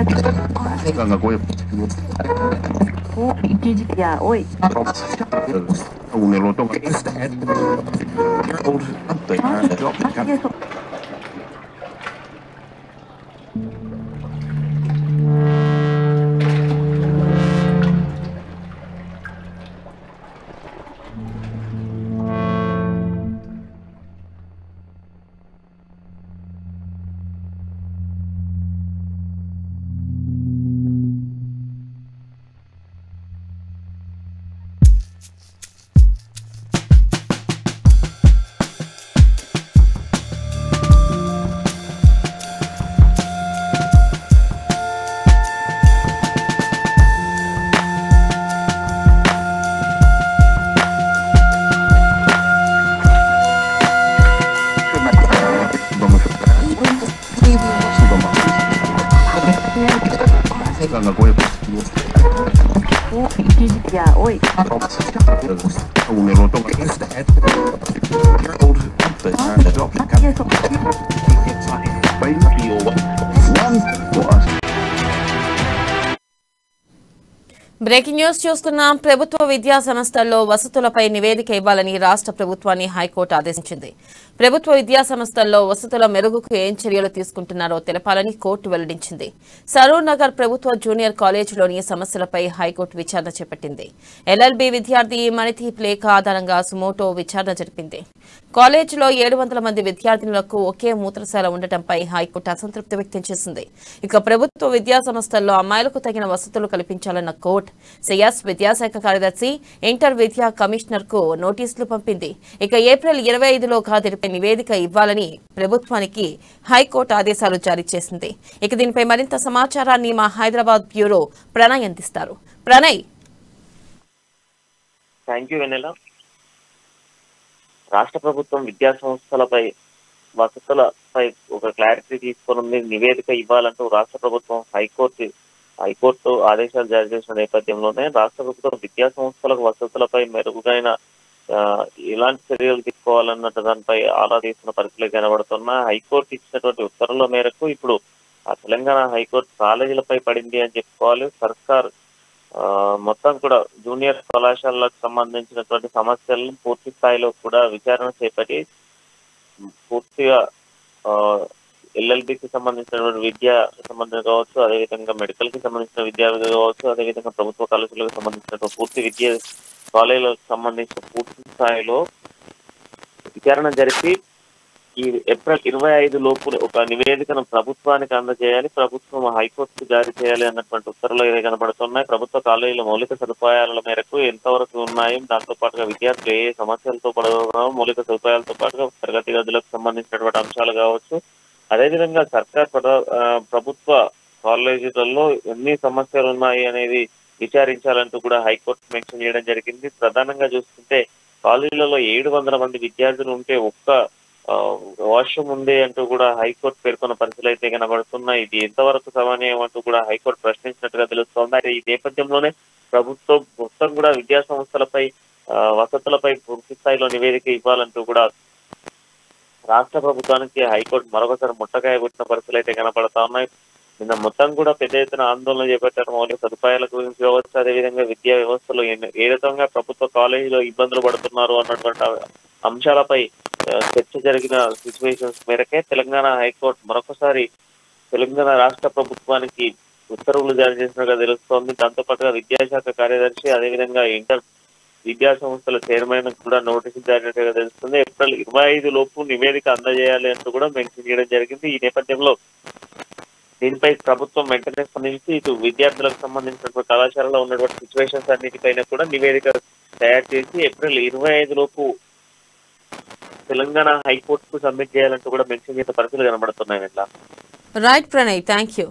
Ganga Goy. Ya, hoy. Un eloto. Ganga Goy. Ya, hoy. Un eloto. Breaking news చూస్తున్నాం. ప్రభుత్వ విద్యా సంస్థల్లో వసతులపై నివేదిక ఇవ్వాలని రాష్ట్ర ప్రభుత్వాన్ని హైకోర్టు ఆదేశించింది. ప్రభుత్వ విద్యా సంస్థల్లో వసతుల మెరుగుకు ఏం చర్యలు తీసుకుంటున్నారో తెలపాలని కోర్టు వెల్లడించింది. సరూర్ నగర్ ప్రభుత్వ జూనియర్ కాలేజీలోని సమస్యలపై హైకోర్టు విచారణ చేపట్టింది. ఎల్ఎల్బీ విద్యార్థి మణిదీప్ లేఖ ఆధారంగా సుమోటో విచారణ జరిపింది. కాలేజీలో 700 మంది విద్యార్థినులకు ఒకే మూత్రశాల ఉండటంపై హైకోర్టు అసంతృప్తి వ్యక్తం చేసింది. ఇక ప్రభుత్వ విద్యా సంస్థల్లో అమ్మాయిలకు తగిన వసతులు కల్పించాలన్న కోర్టు సిఎస్ విద్యాశాఖ కార్యదర్శి ఇంటర్ విద్యా కమిషనర్ కు నోటీసులు పంపింది. ఇక ఏప్రిల్ 25లోగా దీనిపై నివేదిక ఇవ్వాలని ప్రభుత్వానికి హైకోర్టు ఆదేశాలు జారీ చేసింది. ఇక దీనిపై మరింత సమాచారాన్ని మా హైదరాబాద్ బ్యూరో ప్రణయ్ అందిస్తారు. ప్రణయ్. థ్యాంక్ యూ వెన్నెల. రాష్ట్ర ప్రభుత్వం విద్యా సంస్థలపై వసతులపై ఒక క్లారిటీ తీసుకుని నివేదిక ఇవ్వాలంటూ రాష్ట్ర ప్రభుత్వం హైకోర్టు ఆదేశాలు జారీ చేసిన నేపథ్యంలోనే రాష్ట్ర ప్రభుత్వం విద్యా సంస్థలకు వసతులపై మెరుగైన ఎలాంటి చర్యలు తీసుకోవాలన్న దానిపై ఆరా తీస్తున్న పరిస్థితులు కనబడుతున్నా హైకోర్టు ఇచ్చినటువంటి ఉత్తర్వుల మేరకు ఇప్పుడు ఆ తెలంగాణ హైకోర్టు కాలేజీలపై పడింది అని చెప్పుకోవాలి. సర్కార్ మొత్తం కూడా జూనియర్ కళాశాలలకు సంబంధించినటువంటి సమస్యలను పూర్తి స్థాయిలో కూడా విచారణ చేపట్టి పూర్తిగా ఎల్ఎల్బికి సంబంధించినటువంటి విద్యా సంబంధం కావచ్చు, అదేవిధంగా మెడికల్ కి సంబంధించిన విద్యా కావచ్చు, అదేవిధంగా ప్రభుత్వ కాలేజీలకు సంబంధించినటువంటి పూర్తి విద్యా కాలేజీలకు సంబంధించిన పూర్తి స్థాయిలో విచారణ జరిపి ఈ ఏప్రిల్ 25 లోపు ఒక నివేదికను ప్రభుత్వానికి అందజేయాలి, ప్రభుత్వం హైకోర్టుకు జారీ చేయాలి అన్నటువంటి ఉత్తర్వులు ఏవి కనబడుతున్నాయి. ప్రభుత్వ కాలేజీల మౌలిక సదుపాయాల మేరకు ఎంతవరకు ఉన్నాయి, దాంతో పాటుగా విద్యార్థులు ఏ సమస్యలతో పడుతున్నారో, మౌలిక సదుపాయాలతో పాటుగా తరగతి గదులకు సంబంధించినటువంటి అంశాలు కావచ్చు, అదేవిధంగా సర్కార్ ప్రభుత్వ కాలేజీలలో ఎన్ని సమస్యలు ఉన్నాయి అనేది విచారించాలంటూ కూడా హైకోర్టు మెన్షన్ చేయడం జరిగింది. ప్రధానంగా చూస్తుంటే కాలేజీలలో 700 మంది విద్యార్థులు ఉంటే ఒక్క వాష్రూమ్ ఉంది అంటూ కూడా హైకోర్టు పేర్కొన్న పరిస్థితులు అయితే కనబడుతున్నాయి. ఇది ఎంతవరకు సమానీయం అంటూ కూడా హైకోర్టు ప్రశ్నించినట్టుగా తెలుస్తోంది. అయితే ఈ నేపథ్యంలోనే ప్రభుత్వం మొత్తం కూడా విద్యా సంస్థలపై వసతులపై పూర్తి స్థాయిలో నివేదిక ఇవ్వాలంటూ కూడా రాష్ట్ర ప్రభుత్వానికి హైకోర్టు మరొకసారి ముట్టకాయ కొట్టిన పరిస్థితులు అయితే కనపడతా ఉన్నాయి. నిన్న మొత్తం కూడా పెద్ద ఎత్తున ఆందోళన చేపట్టారు. మౌలిక సదుపాయాల గురించి కావచ్చు, అదేవిధంగా విద్యా వ్యవస్థలో ఏ విధంగా ప్రభుత్వ కాలేజీలో ఇబ్బందులు పడుతున్నారు అన్నటువంటి అంశాలపై చర్చ జరిగిన సిచ్యువేషన్స్ మేరకే తెలంగాణ హైకోర్టు మరొకసారి తెలంగాణ రాష్ట్ర ప్రభుత్వానికి ఉత్తర్వులు జారీ చేసినట్టుగా తెలుస్తోంది. దాంతో పాటుగా విద్యాశాఖ కార్యదర్శి అదేవిధంగా ఇంటర్ విద్యా సంస్థల చైర్మన్ కూడా నోటీసులు జారీగా తెలుస్తుంది. ఏప్రిల్ 25 లోపు నివేదిక అందజేయాలి అంటూ కూడా మెన్షన్ చేయడం జరిగింది. ఈ నేపథ్యంలో దీనిపై ప్రభుత్వం వెంటనే స్పందించి ఇటు విద్యార్థులకు సంబంధించినటువంటి కళాశాలలో ఉన్నటువంటి సిచ్యువేషన్స్ అన్నిటిపైన కూడా నివేదిక తయారు చేసి ఏప్రిల్ 25 లోపు తెలంగాణ హైకోర్టుకు సబ్మిట్ చేయాలంటూ కూడా మెన్షన్ చేసే పరిస్థితులు కనబడుతున్నాయి. Right Pranay, thank you.